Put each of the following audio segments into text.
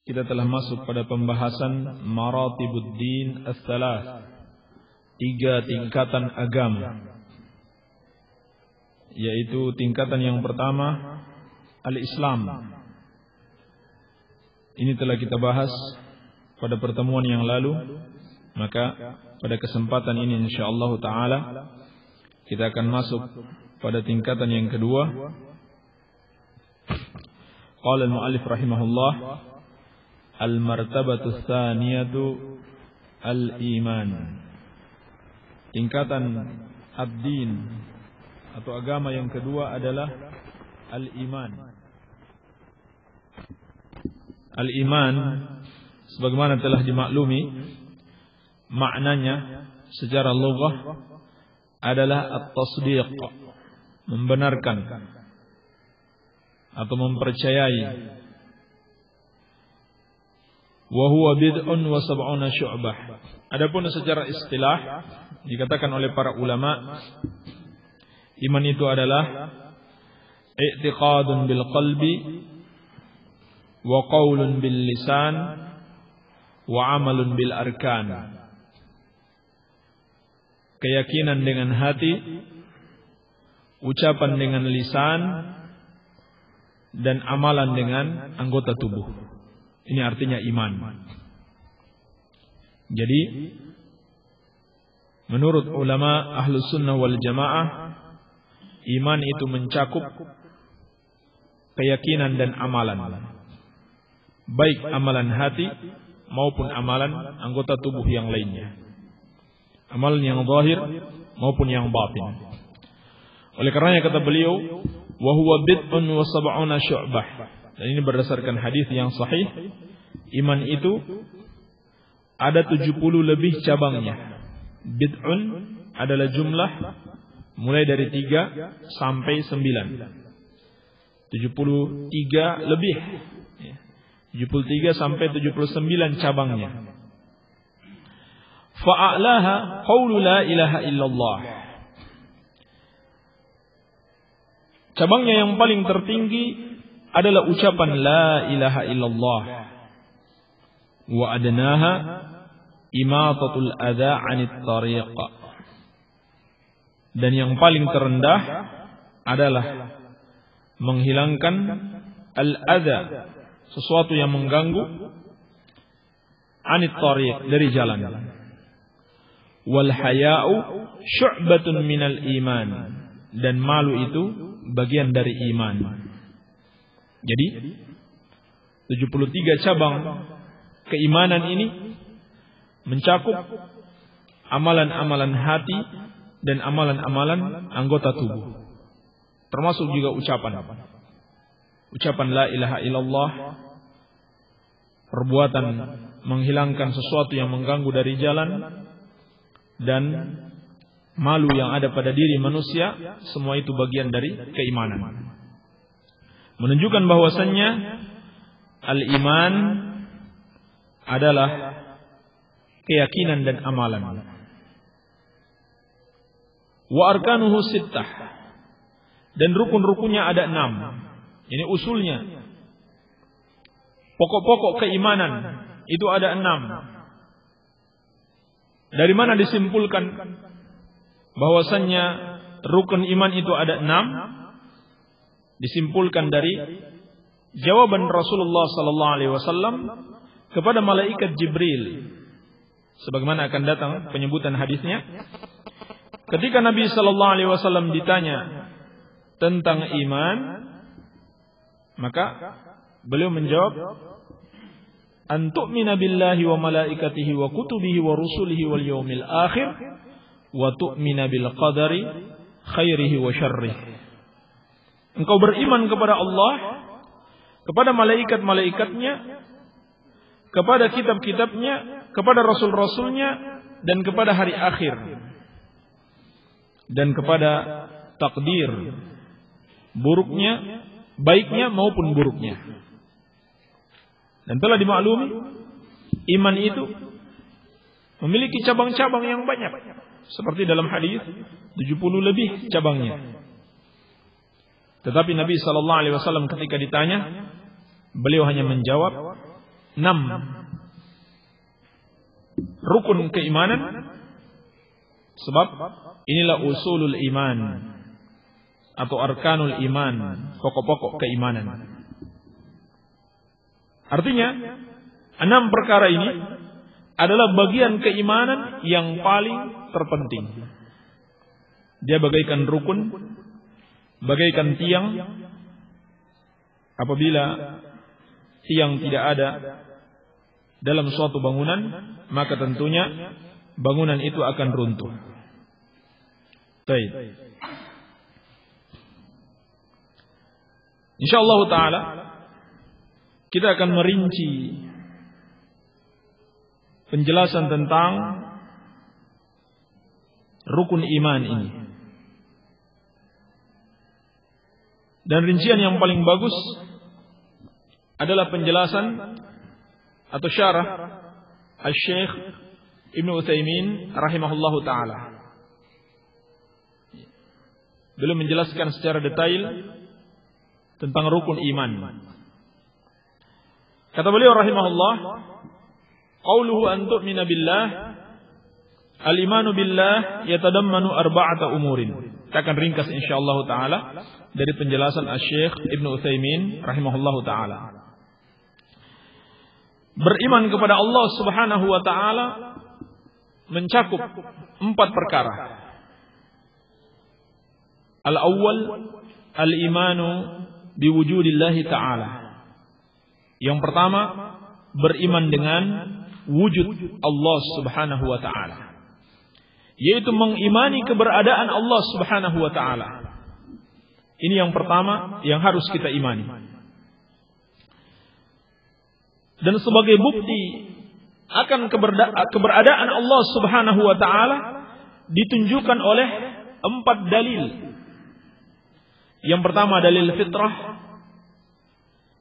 kita telah masuk pada pembahasan Maratibuddin Ats-Tsalath, 3 tingkatan agama, yaitu tingkatan yang pertama Al-Islam. Ini telah kita bahas pada pertemuan yang lalu, maka pada kesempatan ini insyaallah taala kita akan masuk pada tingkatan yang kedua. Qala al-mu'allif rahimahullah, al-martabatu tsaniyatu al-iman. Tingkatan ad-din atau agama yang kedua adalah al-iman. Al-iman sebagaimana telah dimaklumi, maknanya secara lughah adalah at-tasdiq, membenarkan atau mempercayai. Wa huwa bid'un wa sab'una syu'bah. Adapun secara istilah dikatakan oleh para ulama, iman itu adalah i'tiqadun bil qalbi wa qaulun bil lisan wa amalun bil arkan. Keyakinan dengan hati, ucapan dengan lisan, dan amalan dengan anggota tubuh. Ini artinya iman. Jadi menurut ulama Ahlus Sunnah wal Jamaah, iman itu mencakup keyakinan dan amalan, baik amalan hati maupun amalan anggota tubuh yang lainnya, amalan yang zahir maupun yang batin. Oleh karenanya kata beliau, wa huwa bid'un wa sab'una syu'bah. Dan ini berdasarkan hadis yang sahih, iman itu ada 70 lebih cabangnya. Bid'un adalah jumlah mulai dari 3 sampai 9. 73 lebih. 73 sampai 79 cabangnya. Fa'alaha qaulu la ilaha illallah. Cabangnya yang paling tertinggi adalah ucapan la ilaha illallah. Wa adnaha imatatul adza 'anit tariq. Dan yang paling terendah adalah menghilangkan al-adza, sesuatu yang mengganggu, 'anit tariq, dari jalan. Wal haya'u syu'batun minal iman. Dan malu itu bagian dari iman. Jadi 73 cabang keimanan ini mencakup amalan-amalan hati dan amalan-amalan anggota tubuh. Termasuk juga ucapan. Ucapan la ilaha illallah, perbuatan menghilangkan sesuatu yang mengganggu dari jalan, dan malu yang ada pada diri manusia, semua itu bagian dari keimanan. Menunjukkan bahwasannya al-iman adalah keyakinan dan amalan. Wa arkanuhu sittah. Dan rukun-rukunnya ada 6. Ini usulnya. Pokok-pokok keimanan itu ada 6. Dari mana disimpulkan bahwasannya rukun iman itu ada 6? Disimpulkan dari jawaban Rasulullah sallallahu alaihi wasallam kepada malaikat Jibril, sebagaimana akan datang penyebutan hadisnya. Ketika Nabi sallallahu alaihi wasallam ditanya tentang iman, maka beliau menjawab, an tu'mina billahi wa malaikatihi wa kutubihi wa rusulihi wal yaumil akhir wa tu'mina bil qadari khairihi wa syarrihi. Engkau beriman kepada Allah, kepada malaikat-malaikatnya, kepada kitab-kitabnya, kepada rasul-rasulnya, dan kepada hari akhir, dan kepada takdir, buruknya, baiknya maupun buruknya. Dan telah dimaklumi, iman itu memiliki cabang-cabang yang banyak. Seperti dalam hadis 70 lebih cabangnya. Tetapi Nabi sallallahu alaihi wasallam ketika ditanya, beliau hanya menjawab rukun keimanan, sebab inilah usulul iman atau arkanul iman, pokok-pokok keimanan. Artinya 6 perkara ini adalah bagian keimanan yang paling terpenting. Dia bagaikan rukun, bagaikan tiang. Apabila tiang tidak ada dalam suatu bangunan, maka tentunya bangunan itu akan runtuh. Baik. Insyaallah taala kita akan merinci penjelasan tentang rukun iman ini. Dan rincian yang paling bagus adalah penjelasan atau syarah Al-Syekh Ibnu Utsaimin rahimahullahu taala. Beliau menjelaskan secara detail tentang rukun iman. Kata beliau rahimahullah, qauluhu an tu'mina billah, al-imanu billah yatadammanu arba'ata umurin. Kita akan ringkas insyaallah taala dari penjelasan Asy-Syaikh Ibnu Utsaimin rahimahullahu taala. Beriman kepada Allah Subhanahu wa taala mencakup 4 perkara. Al-awwal al-imanu biwujudillahi ta'ala. Yang pertama, beriman dengan wujud Allah Subhanahu wa ta'ala, yaitu mengimani keberadaan Allah Subhanahu wa ta'ala. Ini yang pertama yang harus kita imani. Dan sebagai bukti akan keberadaan Allah Subhanahu wa ta'ala ditunjukkan oleh 4 dalil. Yang pertama dalil fitrah,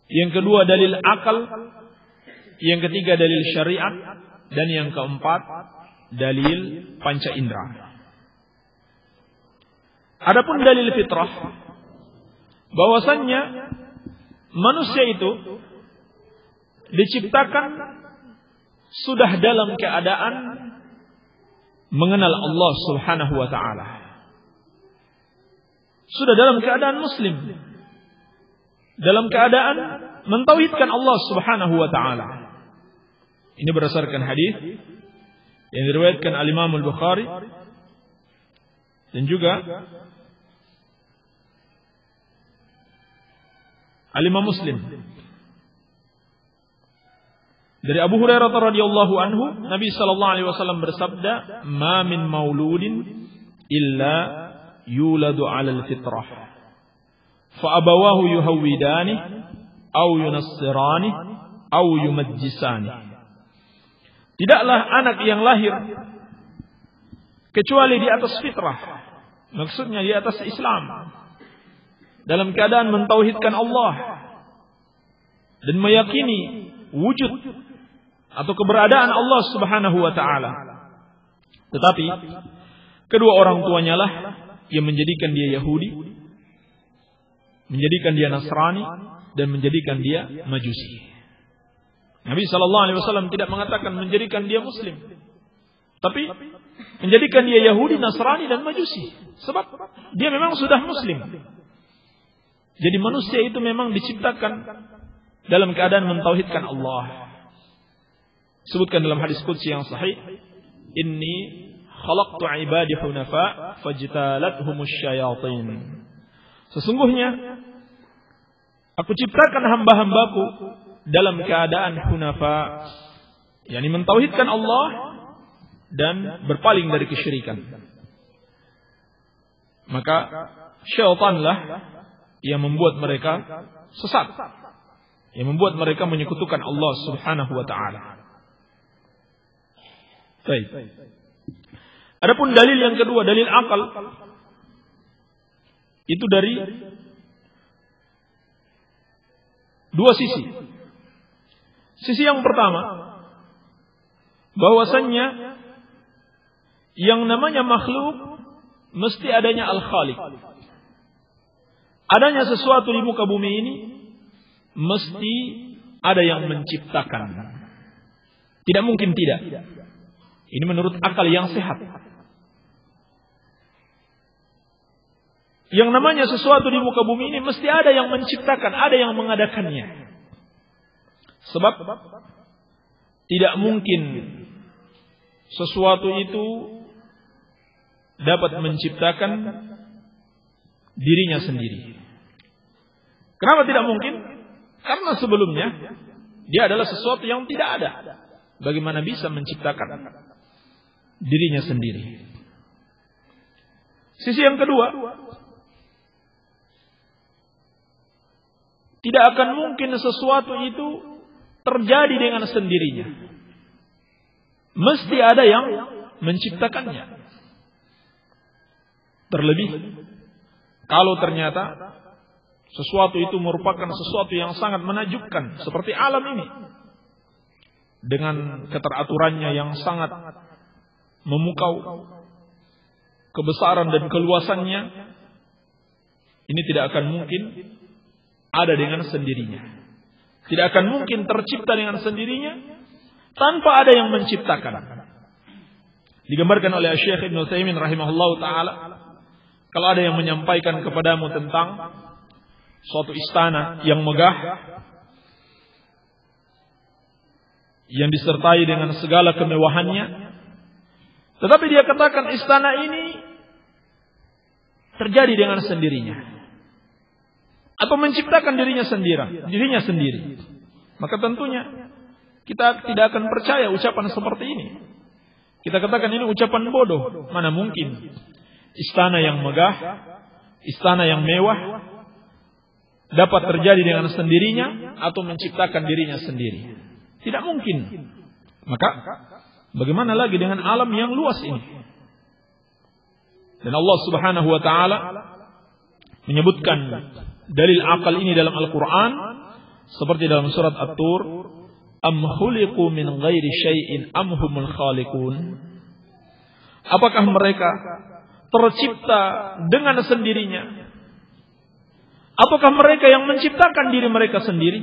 yang kedua dalil akal, yang ketiga dalil syariat, dan yang keempat dalil panca indera. Adapun dalil fitrah, bahwasannya manusia itu diciptakan sudah dalam keadaan mengenal Allah Subhanahu wa ta'ala, sudah dalam keadaan muslim, dalam keadaan mentauhidkan Allah Subhanahu wa ta'ala. Ini berdasarkan hadis yang diriwayatkan al-Imam al-Bukhari dan juga al-Imam Muslim. Dari Abu Hurairah radhiyallahu anhu, Nabi sallallahu alaihi wasallam bersabda, "Ma min mauludin illa yuladu 'alal fitrah. Fa abawahu yuhawwidani aw yunassirani aw yumajjisani." Tidaklah anak yang lahir kecuali di atas fitrah. Maksudnya di atas Islam, dalam keadaan mentauhidkan Allah dan meyakini wujud atau keberadaan Allah Subhanahu wa ta'ala. Tetapi kedua orang tuanya lah yang menjadikan dia Yahudi, menjadikan dia Nasrani, dan menjadikan dia Majusi. Nabi SAW tidak mengatakan menjadikan dia Muslim, tapi menjadikan dia Yahudi, Nasrani, dan Majusi. Sebab dia memang sudah Muslim. Jadi manusia itu memang diciptakan dalam keadaan mentauhidkan Allah. Sebutkan dalam hadis qudsi yang sahih, "Inni khalaqtu 'ibadi hunafa fajtalathumush syayatin." Sesungguhnya aku ciptakan hamba-hambaku dalam keadaan hunafa, yakni mentauhidkan Allah dan berpaling dari kesyirikan. Maka syaitanlah yang membuat mereka sesat, yang membuat mereka menyekutukan Allah Subhanahu wa ta'ala. Baik. Adapun dalil yang kedua, dalil akal, itu dari 2 sisi. Sisi yang pertama, bahwasannya yang namanya makhluk mesti adanya al-khaliq. Adanya sesuatu di muka bumi ini mesti ada yang menciptakan. Tidak mungkin tidak. Ini menurut akal yang sehat. Yang namanya sesuatu di muka bumi ini mesti ada yang menciptakan, ada yang mengadakannya. Sebab tidak mungkin sesuatu itu dapat menciptakan dirinya sendiri. Kenapa tidak mungkin? Karena sebelumnya dia adalah sesuatu yang tidak ada. Bagaimana bisa menciptakan dirinya sendiri? Sisi yang kedua, tidak akan mungkin sesuatu itu terjadi dengan sendirinya. Mesti ada yang menciptakannya. Terlebih kalau ternyata sesuatu itu merupakan sesuatu yang sangat menakjubkan seperti alam ini, dengan keteraturannya yang sangat memukau, kebesaran dan keluasannya, ini tidak akan mungkin ada dengan sendirinya. Tidak akan mungkin tercipta dengan sendirinya tanpa ada yang menciptakan. Digambarkan oleh Syekh Ibnu Utsaimin rahimahullah taala, kalau ada yang menyampaikan kepadamu tentang suatu istana yang megah, yang disertai dengan segala kemewahannya, tetapi dia katakan istana ini terjadi dengan sendirinya, atau menciptakan dirinya sendiri, maka tentunya kita tidak akan percaya ucapan seperti ini. Kita katakan ini ucapan bodoh. Mana mungkin istana yang megah, istana yang mewah dapat terjadi dengan sendirinya atau menciptakan dirinya sendiri. Tidak mungkin. Maka bagaimana lagi dengan alam yang luas ini? Dan Allah Subhanahu wa taala menyebutkan dalil akal ini dalam Al-Qur'an seperti dalam surat At-Tur, am khuliqu min ghairi syai'in am humul khaliqun. Apakah mereka tercipta dengan sendirinya? Apakah mereka yang menciptakan diri mereka sendiri?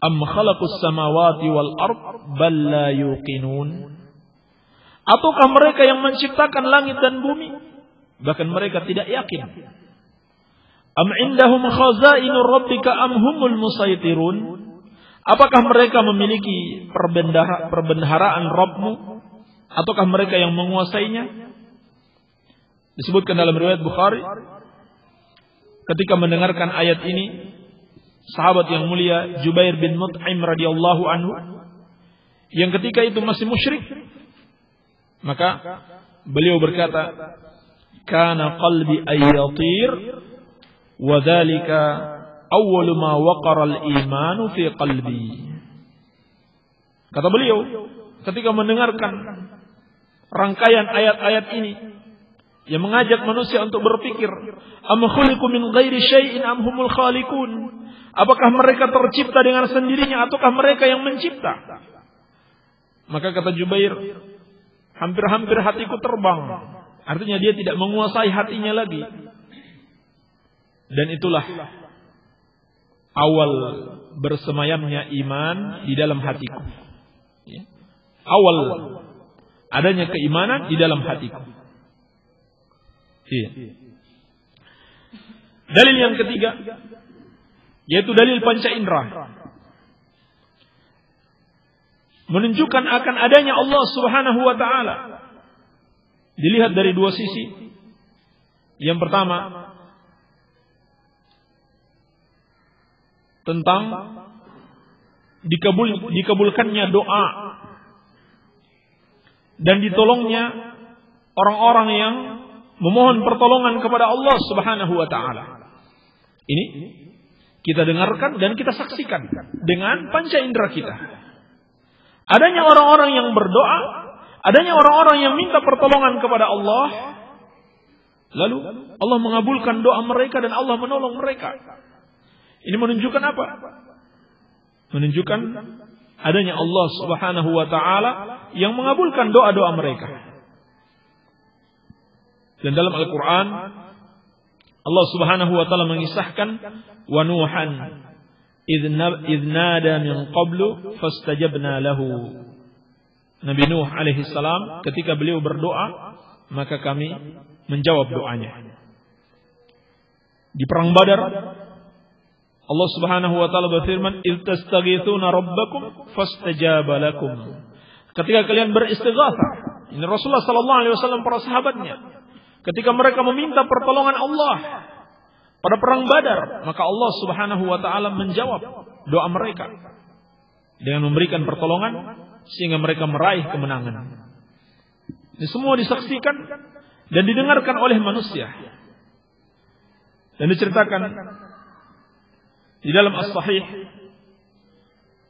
Am khalaqus samawati wal ard bal la yuqinun. Ataukah mereka yang menciptakan langit dan bumi? Bahkan mereka tidak yakin. Am indahum khazainu rabbika am humul musaitirun. Apakah mereka memiliki perbendaharaan Rabbmu? Ataukah mereka yang menguasainya? Disebutkan dalam riwayat Bukhari, ketika mendengarkan ayat ini, sahabat yang mulia Jubair bin Mut'im radhiyallahu anhu, yang ketika itu masih musyrik, maka beliau berkata, "Kana qalbi ayyatir wa dzalika awwalu ma waqara al-imanu fi qalbi." Kata beliau, ketika mendengarkan rangkaian ayat-ayat ini yang mengajak manusia untuk berpikir, am khuliqu min ghairi syai'in am humul khaliqun. Apakah mereka tercipta dengan sendirinya ataukah mereka yang mencipta? Maka kata Jubair, hampir-hampir hatiku terbang. Artinya dia tidak menguasai hatinya lagi. Dan itulah awal bersemayamnya iman di dalam hatiku. Awal adanya keimanan di dalam hatiku. Iya. Dalil yang ketiga, yaitu dalil panca indera, menunjukkan akan adanya Allah Subhanahu wa taala. Dilihat dari dua sisi. Yang pertama, tentang dikabulkannya doa dan ditolongnya orang-orang yang memohon pertolongan kepada Allah Subhanahu wa taala. Ini kita dengarkan dan kita saksikan dengan panca indera kita. Adanya orang-orang yang berdoa, adanya orang-orang yang minta pertolongan kepada Allah, lalu Allah mengabulkan doa mereka dan Allah menolong mereka. Ini menunjukkan apa? Menunjukkan adanya Allah Subhanahu wa taala yang mengabulkan doa-doa mereka. Dan dalam Al-Quran Allah Subhanahu wa taala mengisahkan wa Nuhan idh nada min qablu fastajabna lahu. Nabi Nuh alaihi salam ketika beliau berdoa, maka kami menjawab doanya. Di perang Badar, Allah Subhanahu wa taala berfirman, "Idz tastaghitsuna rabbakum fastajaba lakum." Ketika kalian beristighatsah, ini Rasulullah sallallahu alaihi wasallam, para sahabatnya, ketika mereka meminta pertolongan Allah pada perang Badar, maka Allah Subhanahu wa taala menjawab doa mereka dengan memberikan pertolongan sehingga mereka meraih kemenangan. Ini semua disaksikan dan didengarkan oleh manusia. Dan diceritakan di dalam As-Sahih,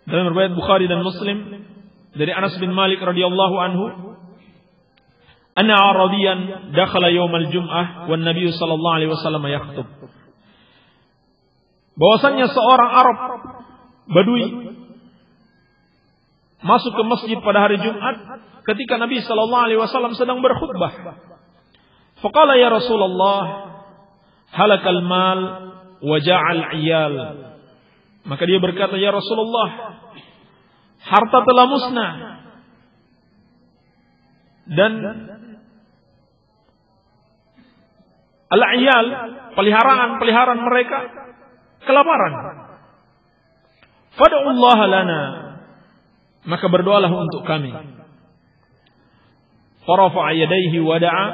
dalam riwayat Bukhari dan Muslim dari Anas bin Malik radhiyallahu anhu, anna Arabiyan dakhala yaumal Jum'ah wan Nabi sallallahu alaihi wasallam yakhutub. Bahwasannya seorang Arab Badui masuk ke masjid pada hari Jumat ketika Nabi sallallahu alaihi wasallam sedang berkhutbah. Faqala ya Rasulullah, halakal mal wa ja'al iyal. Maka dia berkata, ya Rasulullah, harta telah musnah dan al-iyal, peliharaan mereka kelaparan. Fad'ullaha lana, maka berdoalah untuk kami. Farafa'a yadayhi wa da'a,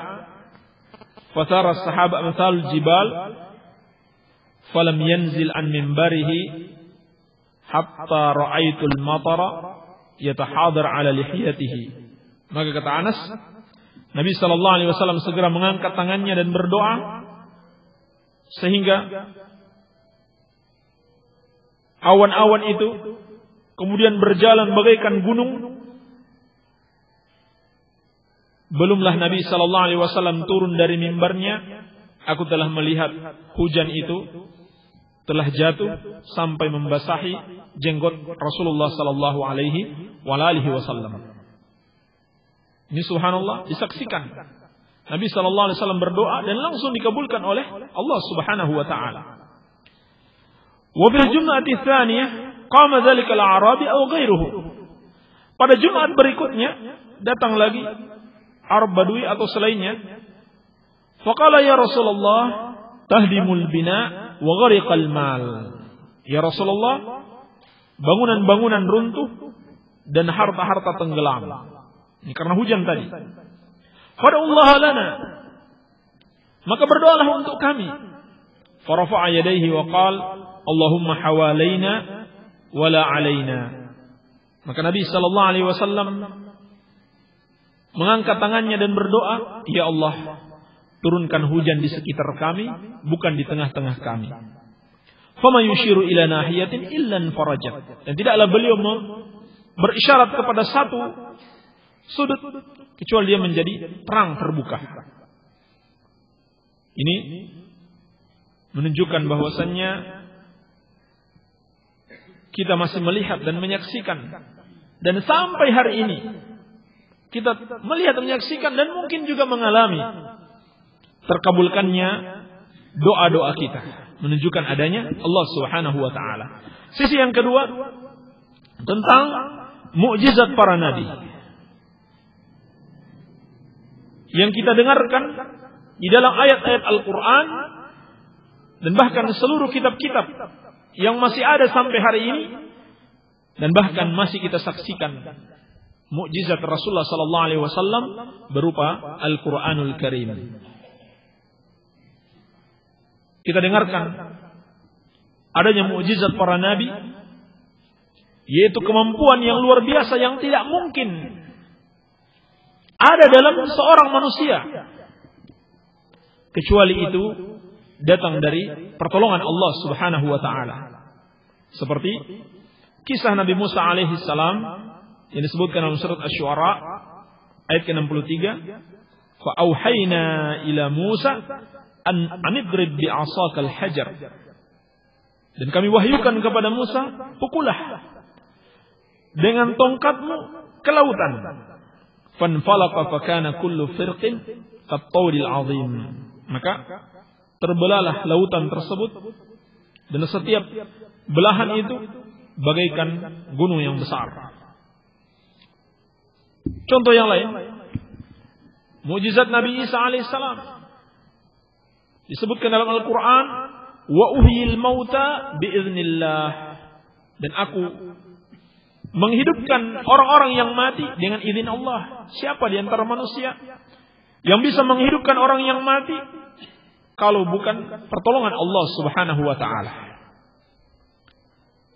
fasara as-sahaba amsal jibal, falam yanzil an minbarihi hatta ra'aitul matara yatahadar ala lihiyatihi. Maka kata Anas, Nabi sallallahu alaihi wasallam segera mengangkat tangannya dan berdoa sehingga awan-awan itu kemudian berjalan bagaikan gunung. Belumlah Nabi sallallahu alaihi wasallam turun dari mimbarnya, aku telah melihat hujan itu telah jatuh sampai membasahi jenggot Rasulullah sallallahu alaihi wasallam. Ini subhanallah disaksikan. Nabi sallallahu alaihi wasallam berdoa dan langsung dikabulkan oleh Allah Subhanahu wa taala. Wa bil jum'ati tsaniyah qama dzalikal a'rabi aw ghairuhu. Pada Jumat berikutnya datang lagi Arab Badui atau selainnya. Faqala ya Rasulullah, tahdimul bina wa ghariqal mal. Ya Rasulullah, bangunan-bangunan runtuh dan harta-harta tenggelam. Ini karena hujan tadi. Fad'ullaha lana, maka berdoalah untuk kami. Farafa'a yadayhi wa qala, Allahumma hawalaina wala alaina. Maka Nabi sallallahu alaihi wasallam mengangkat tangannya dan berdoa, ya Allah, turunkan hujan di sekitar kami, bukan di tengah-tengah kami. Fama yushiru ila nahiyatin illan farajat. Dan tidaklah beliau berisyarat kepada satu sudut kecuali dia menjadi terang terbuka. Ini menunjukkan bahwasannya kita masih melihat dan menyaksikan, dan sampai hari ini kita melihat dan menyaksikan dan mungkin juga mengalami terkabulkannya doa-doa kita, menunjukkan adanya Allah Subhanahu wa taala. Sisi yang kedua tentang mukjizat para nabi yang kita dengarkan di dalam ayat-ayat Al-Quran dan bahkan seluruh kitab-kitab yang masih ada sampai hari ini, dan bahkan masih kita saksikan mukjizat Rasulullah sallallahu alaihi wasallam berupa Al-Qur'anul Karim. Kita dengarkan adanya mukjizat para nabi, yaitu kemampuan yang luar biasa yang tidak mungkin ada dalam seorang manusia, kecuali itu datang dari pertolongan Allah Subhanahu wa taala. Seperti kisah Nabi Musa alaihi salam yang disebutkan dalam surat Asy-Syu'ara ayat ke-63, fa auhayna ila Musa an idrib bi 'asakal hajar. Dan kami wahyukan kepada Musa, pukullah dengan tongkatmu ke lautan. Fanfalaqa fakana kullu firqin kat-tawdil 'azim. Maka terbelahlah lautan tersebut dan setiap belahan itu bagaikan gunung yang besar. Contoh yang lain, mukjizat Nabi Isa alaihissalam disebutkan dalam Al-Quran, wa uhyil mauta biiznillah, dan aku menghidupkan orang-orang yang mati dengan izin Allah. Siapa di antara manusia yang bisa menghidupkan orang yang mati kalau bukan pertolongan Allah Subhanahu wa taala?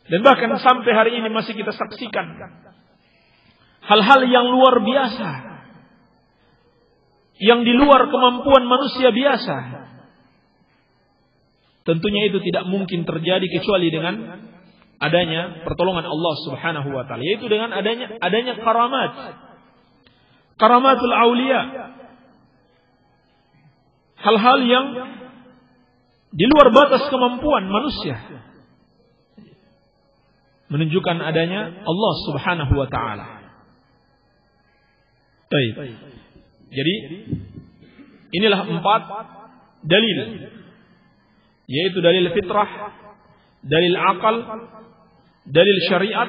Dan bahkan sampai hari ini masih kita saksikan hal-hal yang luar biasa, yang di luar kemampuan manusia biasa. Tentunya itu tidak mungkin terjadi kecuali dengan adanya pertolongan Allah Subhanahu wa taala, yaitu dengan adanya karamat. Karamatul aulia. Hal-hal yang di luar batas kemampuan manusia, menunjukkan adanya Allah Subhanahu wa taala. Baik. Jadi inilah 4 dalil, yaitu dalil fitrah, dalil akal, dalil syariat,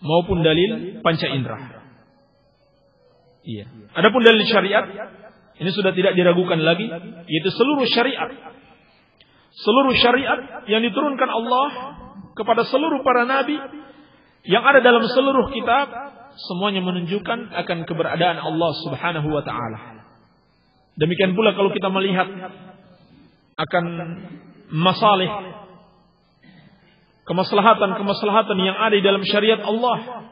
maupun dalil panca indera. Iya. Adapun dalil syariat ini sudah tidak diragukan lagi, yaitu seluruh syariat yang diturunkan Allah kepada seluruh para nabi yang ada dalam seluruh kitab, semuanya menunjukkan akan keberadaan Allah Subhanahu wa taala. Demikian pula kalau kita melihat akan masalih, kemaslahatan yang ada di dalam syariat Allah,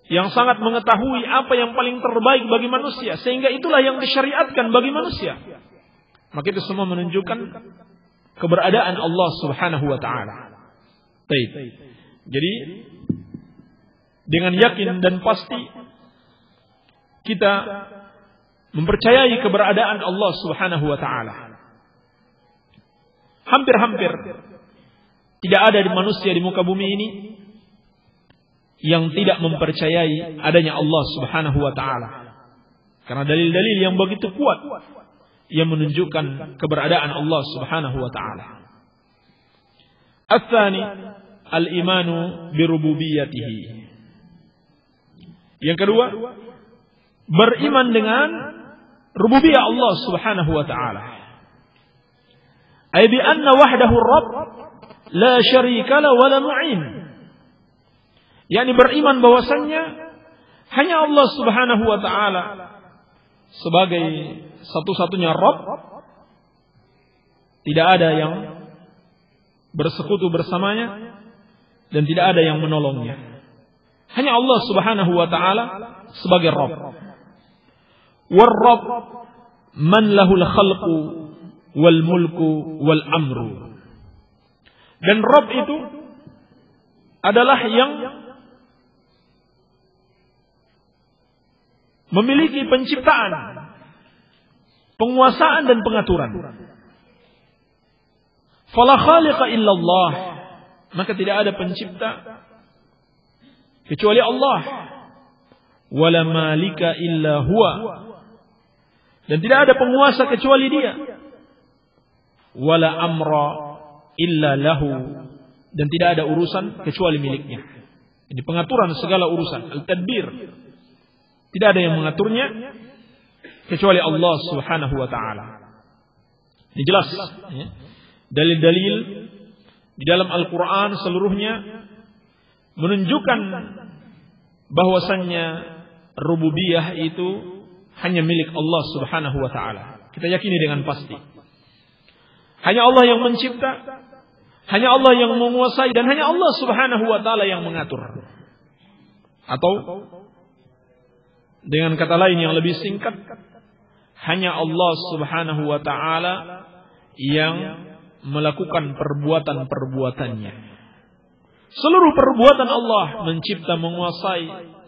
yang sangat mengetahui apa yang paling terbaik bagi manusia, sehingga itulah yang disyariatkan bagi manusia. Maka itu semua menunjukkan keberadaan Allah Subhanahu wa taala. Baik. Jadi dengan yakin dan pasti kita mempercayai keberadaan Allah Subhanahu wa taala. Hampir-hampir tidak ada di manusia di muka bumi ini yang tidak mempercayai adanya Allah Subhanahu wa taala. Karena dalil-dalil yang begitu kuat yang menunjukkan keberadaan Allah Subhanahu wa taala. Ats-tsani al-imanu bi rububiyyatihi. Yang kedua, beriman dengan rububiyah Allah Subhanahu wa taala. Ay bi anna wahdahu ar-rabb la syarika lahu wa la mu'in. yakni beriman bahwasannya hanya Allah Subhanahu wa taala sebagai satu-satunya Rabb, tidak ada yang bersekutu bersamanya dan tidak ada yang menolongnya. Hanya Allah Subhanahu wa taala sebagai Rabb. War-Rabb man lahul khalqu wal mulku wal amru. Dan Rabb itu adalah yang memiliki penciptaan, penguasaan dan pengaturan. Fala khaliqa illallah, maka tidak ada pencipta kecuali Allah. Wala malika illa huwa, dan tidak ada penguasa kecuali Dia. Wala amra illa lahu, dan tidak ada urusan kecuali miliknya. Ini pengaturan segala urusan, al-tadbir. Tidak ada yang mengaturnya kecuali Allah Subhanahu wa taala. Ini jelas ya. Dalil-dalil di dalam Al-Qur'an seluruhnya menunjukkan bahwasannya rububiyah itu hanya milik Allah Subhanahu wa taala. Kita yakini dengan pasti. Hanya Allah yang mencipta, hanya Allah yang menguasai, dan hanya Allah Subhanahu wa taala yang mengatur. Atau dengan kata lain yang lebih singkat, hanya Allah Subhanahu wa taala yang melakukan perbuatan-perbuatannya. Seluruh perbuatan Allah, mencipta, menguasai,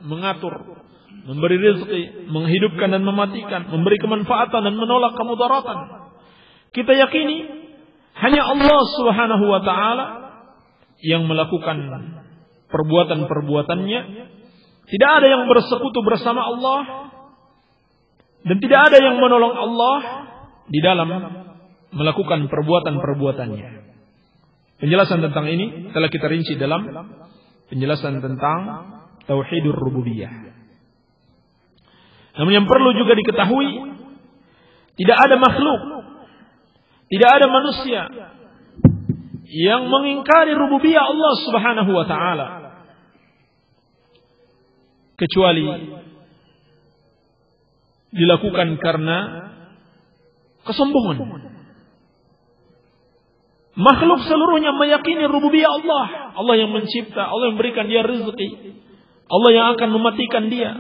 mengatur, memberi rezeki, menghidupkan dan mematikan, memberi kemanfaatan dan menolak kemudaratan. Kita yakini hanya Allah Subhanahu wa taala yang melakukan perbuatan-perbuatannya. Tidak ada yang bersekutu bersama Allah, dan tidak ada yang menolong Allah di dalam melakukan perbuatan-perbuatannya. Penjelasan tentang ini telah kita rinci dalam penjelasan tentang tauhidur rububiyah. Namun yang perlu juga diketahui, tidak ada makhluk, tidak ada manusia yang mengingkari rububiyah Allah Subhanahu wa taala kecuali dilakukan karena kesombongan. Makhluk seluruhnya meyakini rububiyah Allah. Allah yang mencipta, Allah yang memberikan dia rezeki, Allah yang akan mematikan dia.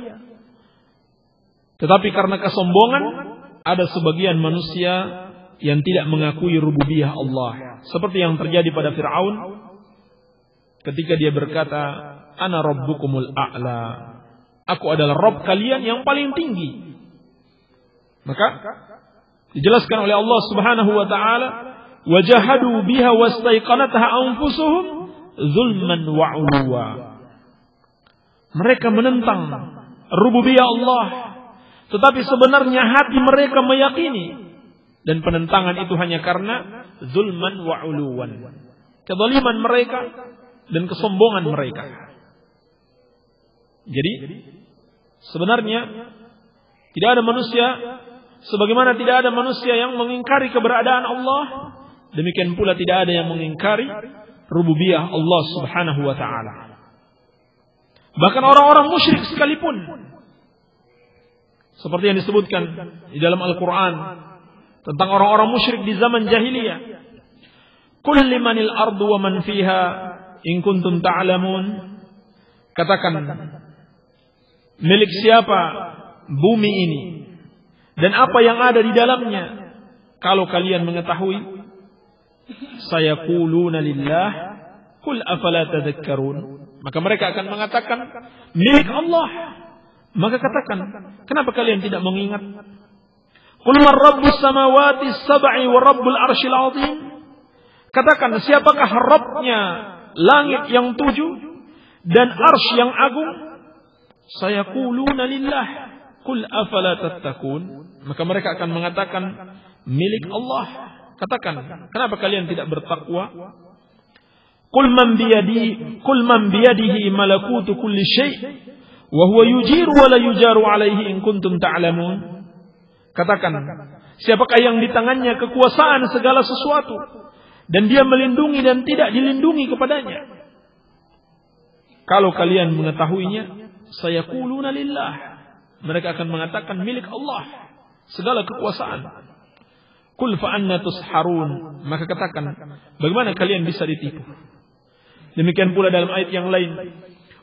Tetapi karena kesombongan, ada sebagian manusia yang tidak mengakui rububiyah Allah. Seperti yang terjadi pada Fir'aun ketika dia berkata, Ana rabbukumul a'la. Aku adalah Rabb kalian yang paling tinggi. Maka dijelaskan oleh Allah Subhanahu wa taala, wajahadu biha wastaiqanatha anfusuhum zulman wa 'uluwa. Mereka menentang rububiyah Allah, tetapi sebenarnya hati mereka meyakini, dan penentangan itu hanya karena zulman wa 'uluwan, kezaliman mereka dan kesombongan mereka. Jadi sebenarnya tidak ada manusia, sebagaimana tidak ada manusia yang mengingkari keberadaan Allah, demikian pula tidak ada yang mengingkari rububiyah Allah Subhanahu wa taala. Bahkan orang-orang musyrik sekalipun, seperti yang disebutkan di dalam Al-Qur'an tentang orang-orang musyrik di zaman jahiliyah. Qul limanil ardu wa man fiha in kuntum ta'lamun. Katakan, milik siapa bumi ini dan apa yang ada di dalamnya, kalau kalian mengetahui. Sayaquluna lillah qul afala tadhakkarun. Maka mereka akan mengatakan milik Allah. Maka katakan, kenapa kalian tidak mengingat? Qul man rabbus samawati sab'i wa rabbul arsyil azim. Katakan, siapakah Rabbnya langit yang 7 dan arsy yang agung? Sayaquluna lillah qul afala tattaqun. Maka mereka akan mengatakan milik Allah. Katakan, kenapa kalian tidak bertakwa? Qul man biyadihi malakutu kulli syai' wa huwa yujiru wa la yujaru alaihi in kuntum ta'lamun. Katakan, siapakah yang di tangannya kekuasaan segala sesuatu dan dia melindungi dan tidak dilindungi kepadanya? Kalau kalian mengetahuinya, sayaquluna lillah. Mereka akan mengatakan milik Allah segala kekuasaan. Qul fa anna tusharun. Maka katakan, bagaimana kalian bisa ditipu? Demikian pula dalam ayat yang lain,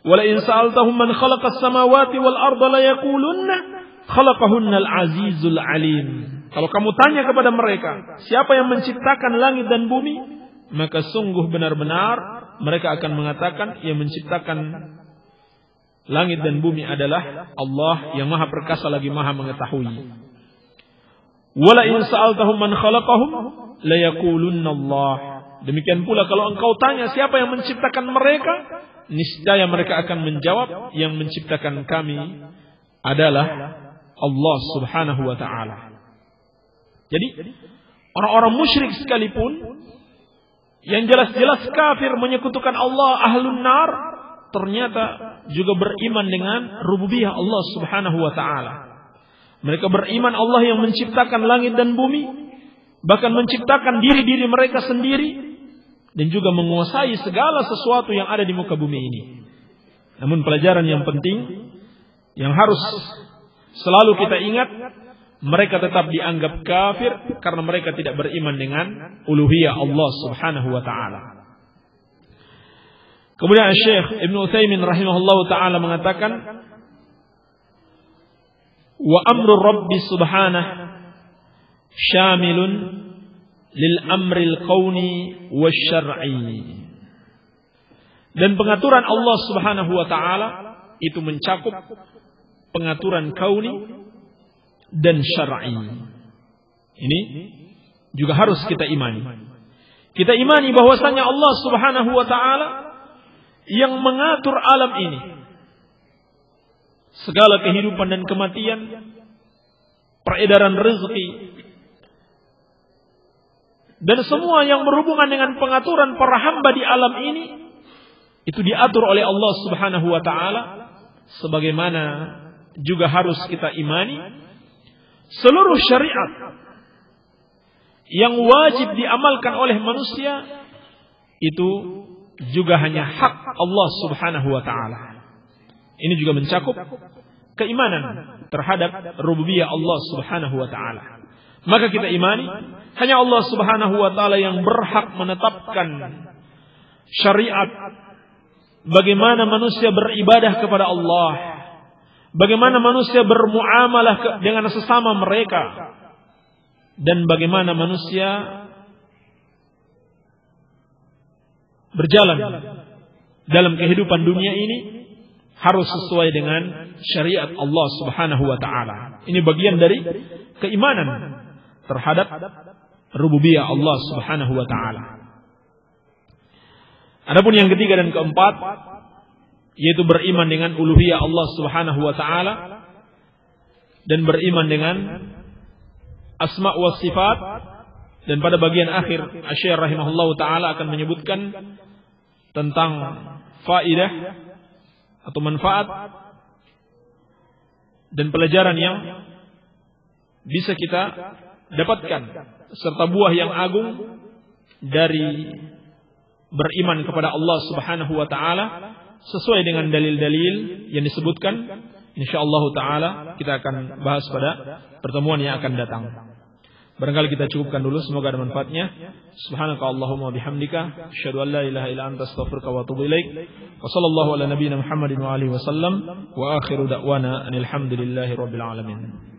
wala in sa'altahum man khalaqas samawati wal arda la yaqulunna khalaqahunnal azizul alim. Kalau kamu tanya kepada mereka, siapa yang menciptakan langit dan bumi, maka sungguh benar-benar mereka akan mengatakan yang menciptakan langit dan bumi adalah Allah yang Maha Perkasa lagi Maha Mengetahui. Wala in sa'altahum man khalaqahum la yaqulunna Allah. Demikian pula kalau engkau tanya siapa yang menciptakan mereka, niscaya mereka akan menjawab yang menciptakan kami adalah Allah Subhanahu wa taala. Jadi orang-orang musyrik sekalipun yang jelas-jelas kafir menyekutukan Allah, ahlun nar, ternyata juga beriman dengan rububiyah Allah Subhanahu wa taala. Mereka beriman Allah yang menciptakan langit dan bumi, bahkan menciptakan diri-diri mereka sendiri, dan juga menguasai segala sesuatu yang ada di muka bumi ini. Namun pelajaran yang penting yang harus selalu kita ingat, mereka tetap dianggap kafir karena mereka tidak beriman dengan uluhiyah Allah Subhanahu wa taala. Kemudian Syekh Ibnu Utsaimin rahimahullahu taala mengatakan, wa amru Rabbi subhanahu syamilun lil amril kauni wasyar'i. Dan pengaturan Allah Subhanahu wa taala itu mencakup pengaturan kauni dan syar'i. Ini juga harus kita imani. Kita imani bahwasanya Allah Subhanahu wa taala yang mengatur alam ini. Segala kehidupan dan kematian, peredaran rezeki, Dan semua yang berhubungan dengan pengaturan para hamba di alam ini itu diatur oleh Allah Subhanahu wa taala, sebagaimana juga harus kita imani seluruh syariat yang wajib diamalkan oleh manusia itu juga hanya hak Allah Subhanahu wa taala. Ini juga mencakup keimanan terhadap rububiyah Allah Subhanahu wa taala. Maka kita imani hanya Allah Subhanahu wa taala yang berhak menetapkan syariat bagaimana manusia beribadah kepada Allah, bagaimana manusia bermuamalah dengan sesama mereka, dan bagaimana manusia berjalan dalam kehidupan dunia ini harus sesuai dengan syariat Allah Subhanahu wa taala. Ini bagian dari keimanan terhadap rububiyah Allah Subhanahu wa taala. Adapun yang ketiga dan keempat, yaitu beriman dengan uluhiyah Allah Subhanahu wa taala dan beriman dengan asma wa sifat, dan pada bagian akhir Asy-Syaikh rahimahullahu taala akan menyebutkan tentang faidah atau manfaat dan pelajaran yang bisa kita dapatkan serta buah yang agung dari beriman kepada Allah Subhanahu wa taala sesuai dengan dalil-dalil yang disebutkan. Insyaallah taala kita akan bahas pada pertemuan yang akan datang. Barangkali kita cukupkan dulu, semoga ada manfaatnya. Subhanakallahumma bihamdika asyhadu an la ilaha illa anta astaghfiruka wa atubu ilaik. Wa sallallahu ala nabiyyina Muhammadin wa alihi wasallam wa akhiru da'wana alhamdulillahi rabbil alamin.